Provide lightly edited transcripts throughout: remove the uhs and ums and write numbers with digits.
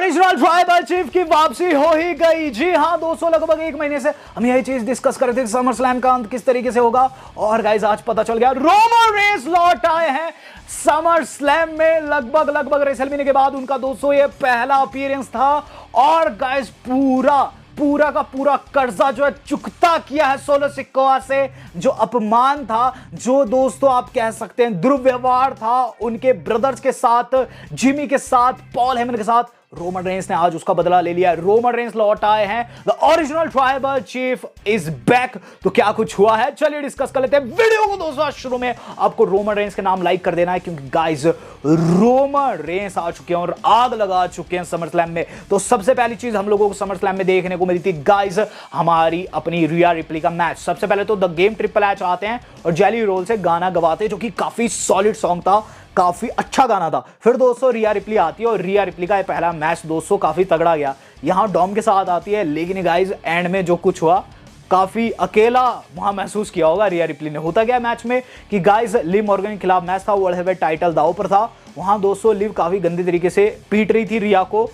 Original tribal chief की वापसी हो ही गई। जी हां दोस्तों, लगभग एक महीने से हम यही चीज डिस्कस कर रहे थे समर स्लैम का अंत किस तरीके से होगा, और गाइस आज पता चल गया रोमन रेंस लौट आए हैं समर स्लैम में। लगभग रेसलमेनिया के बाद उनका दोस्तों ये पहला अपीयरेंस था, और गाइस पूरा का पूरा कर्जा जो है चुकता किया है सोलो सिकोआ से। जो अपमान था, जो दोस्तों आप कह सकते हैं दुर्व्यवहार था उनके ब्रदर्स के साथ, जिमी के साथ, पॉल हेमन के साथ, रोमन रेंस ने आज उसका बदला ले लिया। रोमन रेंस लौट आए हैं, the original tribal chief is back. तो क्या कुछ हुआ है, चलिए डिस्कस कर लेते हैं वीडियो को। दोस्तों शुरू में आपको रोमन रेंस के नाम लाइक कर देना है, क्योंकि गाइस रोमन रेंस आ चुके हैं और आग लगा चुके हैं समर स्लैम में। तो सबसे पहली चीज हम लोगों को समर स्लैम में देखने को मिली थी गाइस हमारी अपनी रिया रिप्ली का मैच। सबसे पहले तो द गेम ट्रिपल एच आते हैं और जेली रोल से गाना गवाते हैं, जो कि काफी सॉलिड सॉन्ग था, काफी अच्छा गाना था। फिर दोस्तों रिया रिप्ली आती है और रिया रिप्ली का पहला मैच दोस्तों काफी तगड़ा गया। यहां डॉम के साथ आती है, लेकिन गाइस एंड में जो कुछ हुआ काफी अकेला वहां महसूस किया होगा रिया रिप्ली ने। होता क्या मैच में कि गाइस लिव मॉर्गन के खिलाफ मैच था, वर्ल्ड हेवीवेट टाइटल दांव पर था। वहां दोस्तों लिव काफी गंदे तरीके से पीट रही थी रिया को।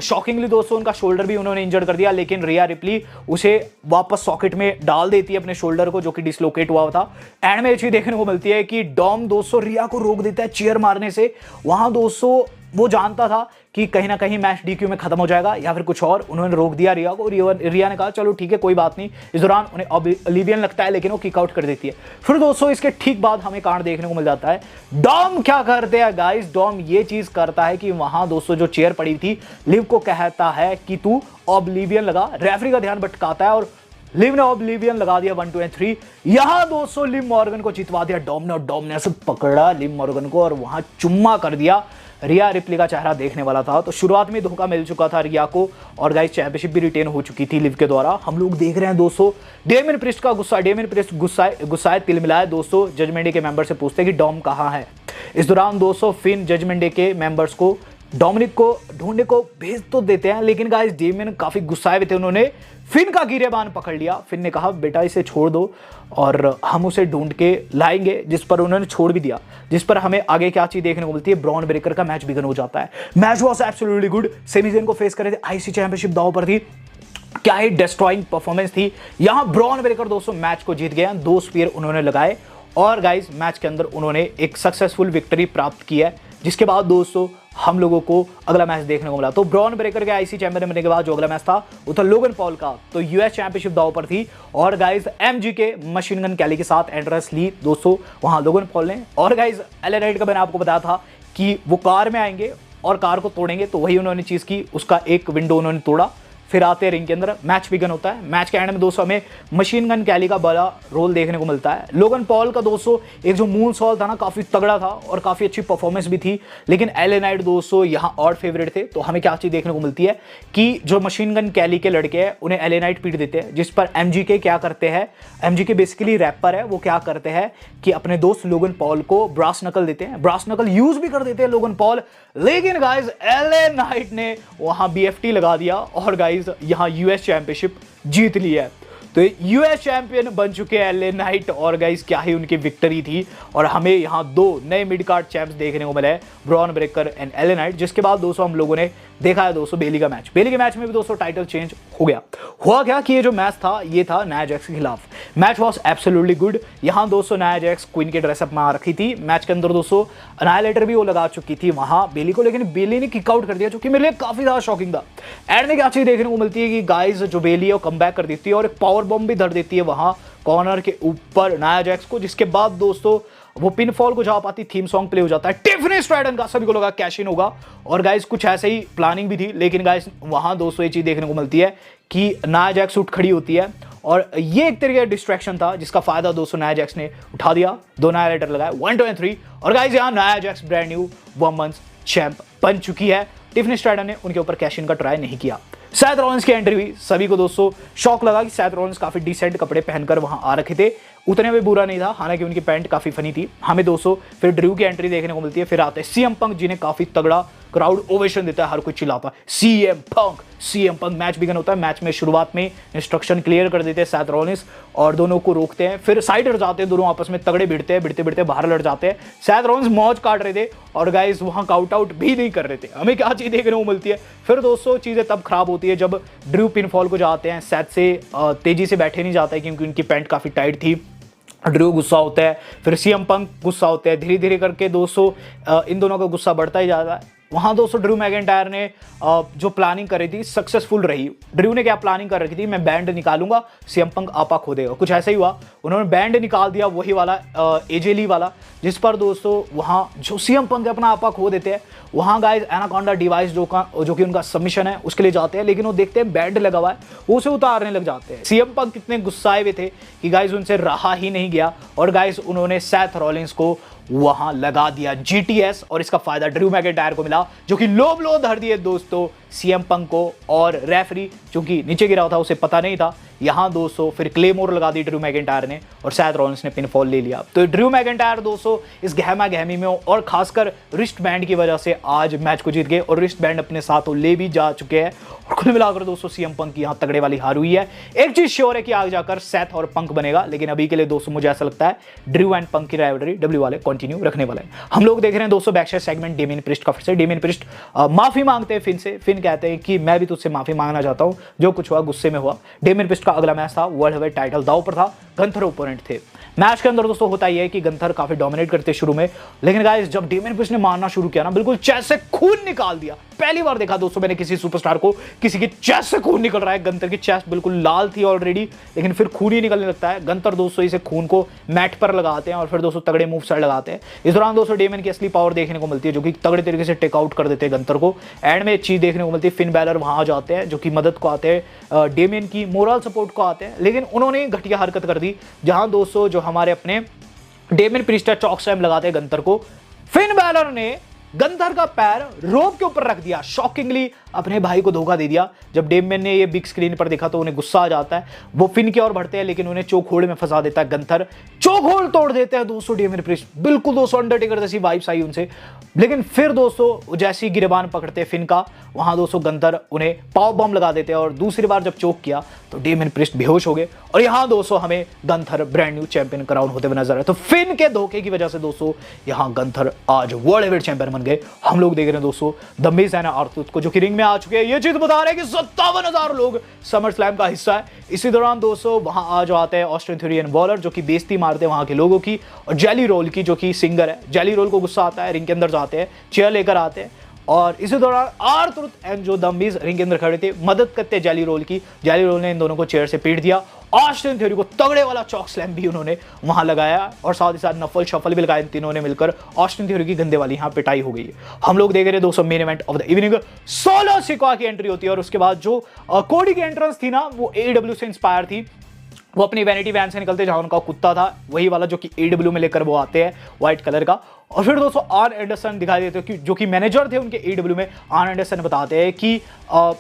शॉकिंगली दोस्तों उनका शोल्डर भी उन्होंने इंजर्ड कर दिया, लेकिन रिया रिप्ली उसे वापस सॉकेट में डाल देती है अपने शोल्डर को, जो कि डिसलोकेट हुआ था। एंड में चीज देखने को मिलती है कि डॉम दोस्तों रिया को रोक देता है चेयर मारने से। वहां दोस्तों वो जानता था कि कहीं ना कहीं मैच डीक्यू में खत्म हो जाएगा या फिर कुछ और, उन्होंने रोक दिया रिया को। रिया ने कहा चलो ठीक है कोई बात नहीं। इस दौरान उन्हें ओब्लिवियन लगता है, लेकिन वो किक आउट कर देती है। फिर दोस्तों इसके ठीक बाद हमें कांड देखने को मिल जाता है। डॉम क्या करते हैं गाइस, डॉम ये चीज करता है कि वहां दोस्तों जो चेयर पड़ी थी, लिव को कहता है कि तू ओब्लिवियन लगा। रेफरी का ध्यान भटकाता है और लिव ने ओब्लिवियन लगा दिया 1 2 and 3। यहां दोस्तों लिव मॉर्गन को जितवा दिया डॉम ने, और डॉम ने ऐसे पकड़ा लिव मॉर्गन को और वहां चुम्मा कर दिया। रिया रिप्ली का चेहरा देखने वाला था। तो शुरुआत में धोखा मिल चुका था रिया को, और गाइस चैंपियनशिप भी रिटेन हो चुकी थी लिव के द्वारा। हम लोग देख रहे हैं दोस्तों डेमियन प्रिस्ट का गुस्सा। डेमियन प्रिस्ट गुस्साए तिलमिलाए दोस्तों जजमेंट डे के मेंबर से पूछते हैं कि डॉम कहां है। इस दौरान दोस्तों फिन जजमेंट डे के मेंबर्स को डोमिनिक को ढूंढने को भेज तो देते हैं, लेकिन गाइस डेमियन काफी गुस्साए हुए थे। उन्होंने फिन का गिरेबान पकड़ लिया। फिन ने कहा बेटा इसे छोड़ दो और हम उसे ढूंढ के लाएंगे, जिस पर उन्होंने छोड़ भी दिया। जिस पर हमें आगे क्या चीज देखने को मिलती है, ब्रॉन ब्रेकर का मैच बिगन हो जाता है। Match was absolutely good. Sami Zayn को फेस कर रहे थे, आईसी चैंपियनशिप दांव पर थी। क्या ही डिस्ट्रॉइंग परफॉर्मेंस थी। यहां ब्रॉन ब्रेकर दोस्तों मैच को जीत गए, 2 स्पीयर उन्होंने लगाए, और गाइस मैच के अंदर उन्होंने एक सक्सेसफुल विक्ट्री प्राप्त की है। जिसके बाद दोस्तों हम लोगों को अगला मैच देखने को मिला। तो ब्रॉन ब्रेकर के आईसी चैंपियन बनने के बाद जो अगला मैच था वो था लोगन पॉल का। तो यूएस चैंपियनशिप दांव पर थी, और गाइस एमजी के मशीन गन कैली के साथ एंड्रेस ली दोस्तों वहां लोगन पॉल ने। और गाइस एलए नाइट का मैंने आपको बताया था कि वो कार में आएंगे और कार को तोड़ेंगे, तो वही उन्होंने चीज की। उसका एक विंडो उन्होंने तोड़ा, फिर आते रिंग के अंदर मैच बिगन होता है। मैच के एंड में दोस्तों हमें मशीन गन कैली का बड़ा रोल देखने को मिलता है। लोगन पॉल का दोस्तों एक जो मून सॉल था ना, काफी तगड़ा था और काफी अच्छी परफॉर्मेंस भी थी, लेकिन एलए नाइट दोस्तों यहां ऑड फेवरेट थे। तो हमें क्या चीज देखने को मिलती है कि जो मशीन गन कैली के लड़के हैं उन्हें एलए नाइट पीट देते हैं, जिस पर एमजीके क्या करते हैं, एमजीके बेसिकली रैपर है, वो क्या करते हैं कि अपने दोस्त लोगन पॉल को ब्रास नकल देते हैं। ब्रास नकल यूज भी कर देते हैं लोगन पॉल, लेकिन गाइस एलए नाइट ने वहां बीएफटी लगा दिया और गाइस यहां यूएस चैंपियनशिप जीत ली है। तो यूएस चैंपियन बन चुके हैं एलए नाइट, और गाइस क्या ही उनकी विक्ट्री थी। और हमें यहां 2 नए मिड कार्ड चैंप्स देखने को मिले हैं, Bron Breakker and LA night. जिसके बाद दोस्तों हम लोगों ने देखा है दोस्तों बेली का मैच। बेली के मैच में भी दोस्तों टाइटल चेंज हो गया। हुआ क्या कि ये जो मैच था ये था नाया जैक्स के खिलाफ। Match was absolutely good. यहां दोस्तों नाया जैक्स क्वीन के ड्रेसअप में आ रखी थी। मैच के अंदर दोस्तों अनाइलेटर भी वो लगा चुकी थी वहां बेली को, लेकिन बेली ने किक आउट कर दिया, जो कि मेरे लिए काफी ज्यादा शॉकिंग था। एंड में क्या चीज देखने को मिलती है कि गाइस जो बेली है वो कम बैक कर देती है और एक पावर बॉम्ब भी धर देती है वहां कॉर्नर के ऊपर नाया जैक्स को। जिसके बाद दोस्तों वो पिनफॉल को जा पाती, थीम सॉन्ग प्ले हो जाता है टिफनी स्ट्रैटन का। सभी को लगा कैश इन होगा, और गाइस कुछ ऐसे ही प्लानिंग भी थी, लेकिन गाइस वहां दोस्तों ये चीज देखने को मिलती है कि नाया जैक्स उठ खड़ी होती है, और ये एक तरीके का डिस्ट्रैक्शन था जिसका फायदा दोस्तों नाया जैक्स ने उठा दिया। 2 नया लेटर लगाए 1 2 and 3, और गाइस यहां Nia Jax brand new women's champ बन चुकी है। टिफनी स्ट्रैटन ने उनके ऊपर कैश इन का ट्राई नहीं किया। सैथ रॉलिंस की एंट्री हुई, सभी को दोस्तों शौक लगा कि सैथ रॉलिंस काफी डिसेंट कपड़े पहनकर वहां आ रखे थे। उतने भी बुरा नहीं था, हालांकि उनकी पैंट काफी फनी थी। हमें दोस्तों फिर ड्रू की एंट्री देखने को मिलती है। फिर आते हैं सीएम पंक, जिन्हें काफी तगड़ा क्राउड ओवेशन देता है, हर कोई चिल्लाता है सीएम पंक। मैच बिगन होता है। मैच में शुरुआत में इंस्ट्रक्शन क्लियर कर देते हैं सैथ रॉलिंस और दोनों को रोकते हैं, फिर साइड हट जाते हैं, दोनों आपस में तगड़े भिड़ते बाहर लड़ जाते हैं। सैथ रॉलिंस मौज काट रहे थे और गाइस वहां काउट आउट भी नहीं कर रहे थे। हमें क्या चीज देखने को मिलती है फिर दोस्तों, चीजें तब खराब होती है जब ड्रू पिनफॉल को जाते हैं। सैथ से तेजी से बैठे नहीं जाता है क्योंकि उनकी पैंट काफी टाइट थी। ड्रू गुस्सा होता है, फिर सीएम पंक गुस्सा होता है। धीरे धीरे करके दोस्तों इन दोनों का गुस्सा बढ़ता ही जाता है। वहां दोस्तों ड्रू मैकिंटायर ने जो प्लानिंग करी थी सक्सेसफुल रही। ड्रू ने क्या प्लानिंग कर रखी थी, मैं बैंड निकालूंगा, सीएम पंक आपा खो देगा। कुछ ऐसा ही हुआ, उन्होंने बैंड निकाल दिया, वही वाला एजे ली वाला, जिस पर दोस्तों वहां जो सीएम पंक अपना आपा खो देते हैं। वहां गाइस एनाकोंडा डिवाइस जो कि उनका सबमिशन है उसके लिए जाते हैं, लेकिन वो देखते हैं बैंड लगा हुआ है, वो उसे उतारने लग जाते हैं। सीएम पंक कितने गुस्साए हुए थे कि गाइस उनसे रहा ही नहीं गया और गाइस उन्होंने सैथ रॉलिंस को वहां लगा दिया जीटीएस और इसका फायदा ड्रू मैकिंटायर को मिला, जो कि लो ब्लो धर दिए दोस्तों सीएम पंक को। और रेफरी चूंकि नीचे गिरा था उसे पता नहीं था, यहां दोस्तों फिर क्लेमोर लगा दी ड्रू मैकिंटायर ने और सैथ रॉलिंस ने पिनफॉल ले लिया। तो ड्रू मैकिंटायर दोस्तों इस गहमा गहमी में और खासकर रिस्ट बैंड की वजह से आज मैच को जीत गए और रिस्ट बैंड अपने साथ ले भी जा चुके हैं। और कुल मिलाकर दोस्तों सीएम पंक की यहां तगड़े वाली हार हुई है। एक चीज श्योर है कि आगे जाकर सैथ और पंक बनेगा, लेकिन अभी के लिए दोस्तों मुझे ऐसा लगता है ड्रू एंड पंक की राइवलरी डब्ल्यू वाले कंटिन्यू रखने वाले हैं। हम लोग देख रहे हैं दोस्तों बैकस्टेज सेगमेंट डेमियन प्रिस्ट का। फिर से डेमियन प्रिस्ट माफी मांगते हैं फिन से। फिन कहते हैं कि मैं भी तुझसे माफी मांगना चाहता हूं, जो कुछ हुआ गुस्से में हुआ। डेमियन प्रिस्ट का अगला मैच था वर्ल्ड हेवीवेट टाइटल दांव पर था, गंथर ओपोनेंट थे। मैच के अंदर दोस्तों होता यह है कि गंथर काफी डोमिनेट करते शुरू में, लेकिन गाइस जब डेमियन प्रिस्ट ने मारना शुरू किया ना, बिल्कुल चेस्ट से खून निकाल दिया। पहली बार देखा दोस्तों मैंने किसी सुपरस्टार को किसी की चेस्ट से खून निकल रहा है। गंथर की चेस्ट बिल्कुल लाल थी ऑलरेडी, लेकिन फिर खून ही निकलने लगता है। गंथर दोस्तों इसे खून को मैट पर लगाते हैं और फिर दोस्तों तगड़े मूव साइड लगाते हैं। इस दौरान दोस्तों डेमियन की असली पावर देखने को मिलती है, जो कि तगड़े तरीके से टेक आउट कर देते हैं गंथर को। एंड में एक चीज देखने को मिलती है, फिन बैलर वहां आ जाते हैं, जो कि मदद को आते हैं, डेमियन की मोरल सपोर्ट को आते हैं, लेकिन उन्होंने घटिया हरकत कर दी जहां दोस्तों जो हमारे अपने डेमियन प्रिस्ट चॉक स्लैम लगाते हैं गंथर को। फिन बैलर ने गंथर का पैर रोप के ऊपर रख दिया, शॉकिंगली अपने भाई को धोखा दे दिया। जब डेमियन ने ये बिग स्क्रीन पर देखा तो उन्हें गुस्सा आ जाता है, वो फिन की ओर बढ़ते हैं, लेकिन उन्हें चोक होल्ड में फंसा देता है गंथर। चोक होल्ड तोड़ देते हैं दोस्तों डेमियन प्रिस्ट, बिल्कुल दोस्तों अंडरटेकर जैसी वाइब्स आई उनसे। लेकिन फिर दोस्तों जैसी गिरबान पकड़ते हैं फिन का, वहां दोस्तों गंथर उन्हें पावर बम लगा देते हैं और दूसरी बार जब चोक किया तो डेमियन प्रिस्ट बेहोश हो गए। और यहां दोस्तों हमें Gunther brand new champion crown होते हुए नजर आए। तो फिन के धोखे की वजह से दोस्तों यहां गंथर आज वर्ल्ड हेवीवेट चैंपियन बन गए। हम लोग देख रहे हैं दोस्तों द मिज एंड आर्थर को, जो कि रिंग में आ चुके हैं। ये चीज बता रहे हैं कि 57,000 लोग समर स्लैम का हिस्सा है। इसी दौरान दोस्तों वहां आ जाते हैं ऑस्टिन थ्योरी एंड वॉलर, जो कि बेइज्जती मारते हैं वहां के लोगों की, और जेली रोल की, जो कि सिंगर है। जेली रोल को गुस्सा आता है, रिंग के अंदर जाते हैं, चेयर लेकर आते हैं और इसी दौरान आर्थर एंड जो द मिज रिंग के अंदर खड़े थे मदद करते हैं जेली रोल की। जेली रोल ने इन दोनों को चेयर से पीट दिया। ऑस्टिन थ्योरी को तगड़े वाला चॉक स्लैम भी उन्होंने वहां लगाया और साथ ही साथ नफल शफल भी लगाए। तीनों ने मिलकर ऑस्टिन थ्योरी की गंदे वाली यहां पिटाई हो गई। हम लोग देख रहे हैं दोस्तों main event of the evening, solo Sikoa की एंट्री होती है और उसके बाद जो कोडी की एंट्रेंस थी ना, वो एडब्ल्यू से इंस्पायर थी। वो अपनी वैनिटी वैन से निकलते जहां उनका कुत्ता था, वही वाला जो कि एडब्ल्यू में लेकर वो आते हैं व्हाइट कलर का। और फिर दोस्तों आर्न एंडरसन दिखाई देते हैं जो कि मैनेजर थे उनके एडब्ल्यू में। आर्न एंडरसन बताते हैं कि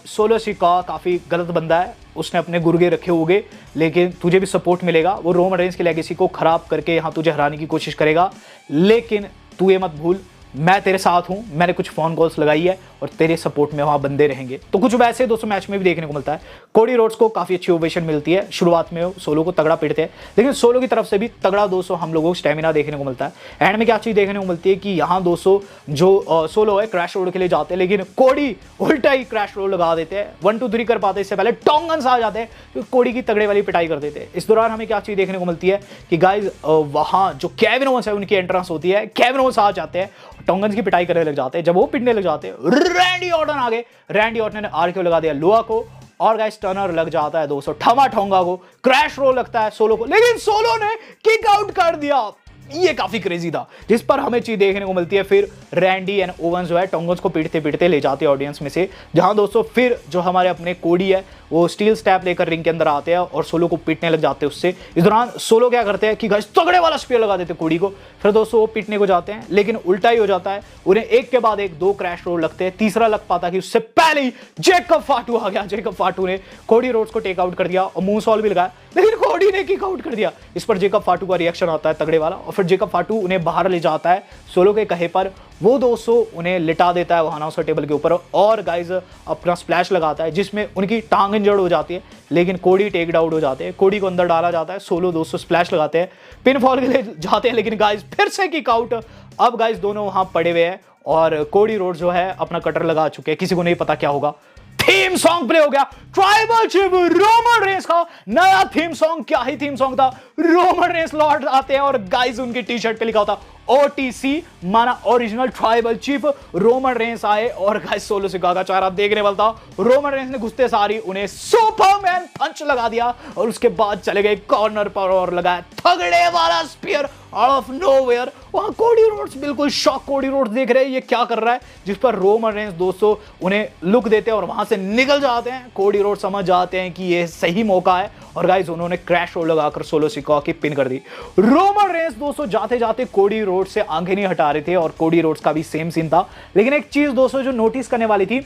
सोलो सिकोआ काफी गलत बंदा है, उसने अपने गुर्गे रखे होंगे, लेकिन तुझे भी सपोर्ट मिलेगा। वो रोमन रेंज की लेगेसी को खराब करके यहां तुझे हराने की कोशिश करेगा, लेकिन तू ये मत भूल मैं तेरे साथ हूं। मैंने कुछ फोन कॉल्स लगाई है और तेरे सपोर्ट में वहां बंदे रहेंगे। तो कुछ वैसे दोस्तों मैच में भी देखने को मिलता है। कोडी रोड्स को काफी अच्छी ओवेशन मिलती है। शुरुआत में सोलो को तगड़ा पीटते हैं, लेकिन सोलो की तरफ से भी तगड़ा दोस्तों हम लोगों को स्टेमिना देखने को मिलता है। एंड में क्या चीज देखने को मिलती है कि यहाँ दोस्तों जो सोलो है क्रैश रोड के लिए जाते हैं, लेकिन कोडी उल्टा ही क्रैश रोड लगा देते हैं। 1 2 3 कर पाते इससे पहले टोंगन्स आ जाते हैं, तो कोडी की तगड़े वाली पिटाई कर देते हैं। इस दौरान हमें क्या चीज देखने को मिलती है कि गाइज वहां जो केविन ओवेंस है उनकी एंट्रेंस होती है। केविन ओवेंस आ जाते हैं, टोंगन्स की पिटाई करने लग जाते हैं। जब वो पिटने लग जाते हैं रैंडी ऑर्टन आ गए। रैंडी ऑर्टन ने आरक्यू लगा दिया लोआ को और गाइस टर्नर लग जाता है दोस्तों ठमा ठोंगा को। क्रैश रोल लगता है सोलो को, लेकिन सोलो ने किक आउट कर दिया। ये काफी क्रेजी था, जिस पर हमें चीज देखने को मिलती है। फिर रैंडी एंड ओवेंस जो है टोंगन्स को पीटते पीटते ले जाते हैं ऑडियंस में से, जहां दोस्तों फिर जो हमारे अपने कोडी है वो स्टील स्टैप लेकर रिंग के अंदर आते हैं और सोलो को पीटने लग जाते हैं उससे। इस दौरान सोलो क्या करते हैं कि गाइस तगड़े वाला स्पीयर लगा देते हैं कोडी को। फिर दोस्तों वो पीटने को जाते हैं, लेकिन उल्टा ही हो जाता है। उन्हें एक के बाद एक 2 क्रैश रोल लगते हैं। तीसरा लग पाता कि उससे पहले ही जैकब फाटू आ गया। जैकब फाटू ने कोडी रोड्स को टेक आउट कर दिया और मूनसॉल्ट भी लगाया, लेकिन कोडी ने किक आउट कर दिया। इस पर जेकब फाटू का रिएक्शन आता है तगड़े वाला, और फिर जेकब फाटू उन्हें बाहर ले जाता है सोलो के कहे पर। वो दोस्तों उन्हें लिटा देता है वहां अनाउंसर टेबल के ऊपर, और गाइज अपना स्प्लैश लगाता है जिसमें उनकी टांग इंजर्ड हो जाती है, लेकिन कोडी टेक डाउन हो जाते हैं। कोडी को अंदर डाला जाता है, सोलो दोस्तों स्प्लैश लगाते हैं, पिन फॉल के लिए जाते हैं, लेकिन गाइज फिर से किक आउट। अब गाइज दोनों वहां पड़े हुए हैं और कोडी रोड जो है अपना कटर लगा चुके हैं, किसी को नहीं पता क्या होगा। थीम सॉन्ग प्ले हो गया, ट्राइबल चीफ रोमन रेंस का नया थीम सॉन्ग। क्या ही थीम सॉन्ग था, रोमन रेंस लौट आते हैं और गाइस उनकी टी शर्ट पे लिखा होता OTC माना original tribal chief Roman Reigns आए, और गाइस सोलो सिका का चेहरा देखने वाला था। रोमन रेंस ने घुसते सारी उन्हें सुपरमैन पंच लगा दिया, और उसके बाद चले गए कॉर्नर पर और लगाया थगड़े वाला स्पीयर आउट ऑफ नोवेयर। वहां कोडी रोड्स बिल्कुल शॉक, कोडी रोड्स देख रहे हैं ये क्या कर रहा है, जिस पर रोमन रेंस दोस्तों उन्हें लुक देते हैं और वहां से निकल जाते हैं। कोडी रोड समझ जाते हैं कि ये सही मौका है, और गाइस उन्होंने क्रैश रोल लगाकर सोलो सिका की पिन कर दी। रोमन रेंस दोस्तों जाते जाते कोडी रोड से आंखें नहीं हटा रहे थे, और कोडी रोड्स का भी सेम सीन था। लेकिन एक चीज दोस्तों जो नोटिस करने वाली थी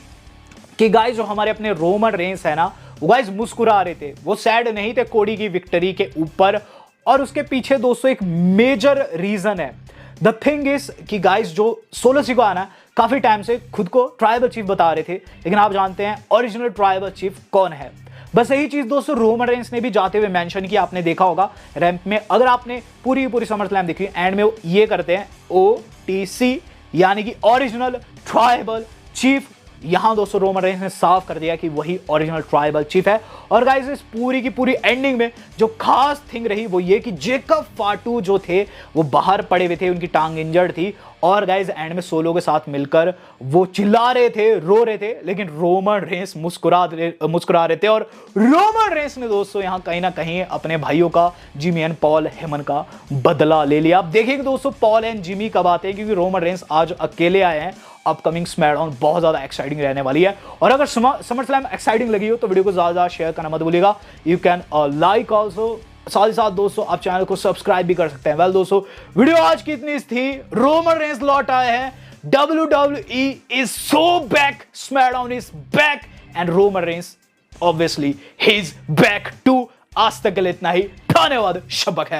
कि गाइस जो हमारे अपने रोमन रेंस है ना, वो गाइस मुस्कुरा रहे थे, वो सैड नहीं थे कोडी की विक्ट्री के ऊपर। और उसके पीछे दोस्तों एक मेजर रीजन है। द थिंग इज कि गाइस जो सोलो सिका ना काफी टाइम से खुद को ट्राइबल चीफ बता रहे थे, लेकिन आप जानते हैं ओरिजिनल ट्राइबल चीफ कौन है। बस यही चीज दोस्तों रोमन रेंस ने भी जाते हुए मेंशन किया, आपने देखा होगा रैंप में, अगर आपने पूरी समर स्लैम देखी, एंड में ये करते हैं OTC यानी कि ओरिजिनल ट्राइबल चीफ। यहां दोस्तों रोमन रेंस ने साफ कर दिया कि वही ओरिजिनल ट्राइबल चीफ है। और गाइस इस पूरी की पूरी एंडिंग में जो खास थिंग रही वो ये कि जेकब फाटू जो थे वो बाहर पड़े हुए थे, उनकी टांग इंजर्ड थी, और गाइस एंड में सोलो के साथ मिलकर वो चिल्ला रहे थे, रो रहे थे, लेकिन रोमन रेंस मुस्कुरा रहे थे। और रोमन रेंस ने दोस्तों यहां कहीं ना कहीं अपने भाइयों का, जिमी एंड पॉल हेमन का बदला ले लिया। अब देखेंगे दोस्तों पॉल एंड जिमी कब आते हैं, क्योंकि रोमन रेंस आज अकेले आए हैं। अपकमिंग स्मैकडाउन बहुत ज्यादा एक्साइटिंग रहने वाली है, और अगर समर स्लैम एक्साइटिंग लगी हो तो वीडियो को ज्यादा शेयर करना मत भूलिएगा। यू कैन लाइक ऑल्सो, साथ ही साथ दोस्तों आप चैनल को सब्सक्राइब भी कर सकते हैं। वेल दोस्तों वीडियो आज की इतनी थी। रोमन रेंस लौट आए हैं, WWE is so back, SmackDown is back, and Roman Reigns obviously ही इज बैक टू। आज तक के लिए इतना ही, धन्यवाद, शब्बा खैर।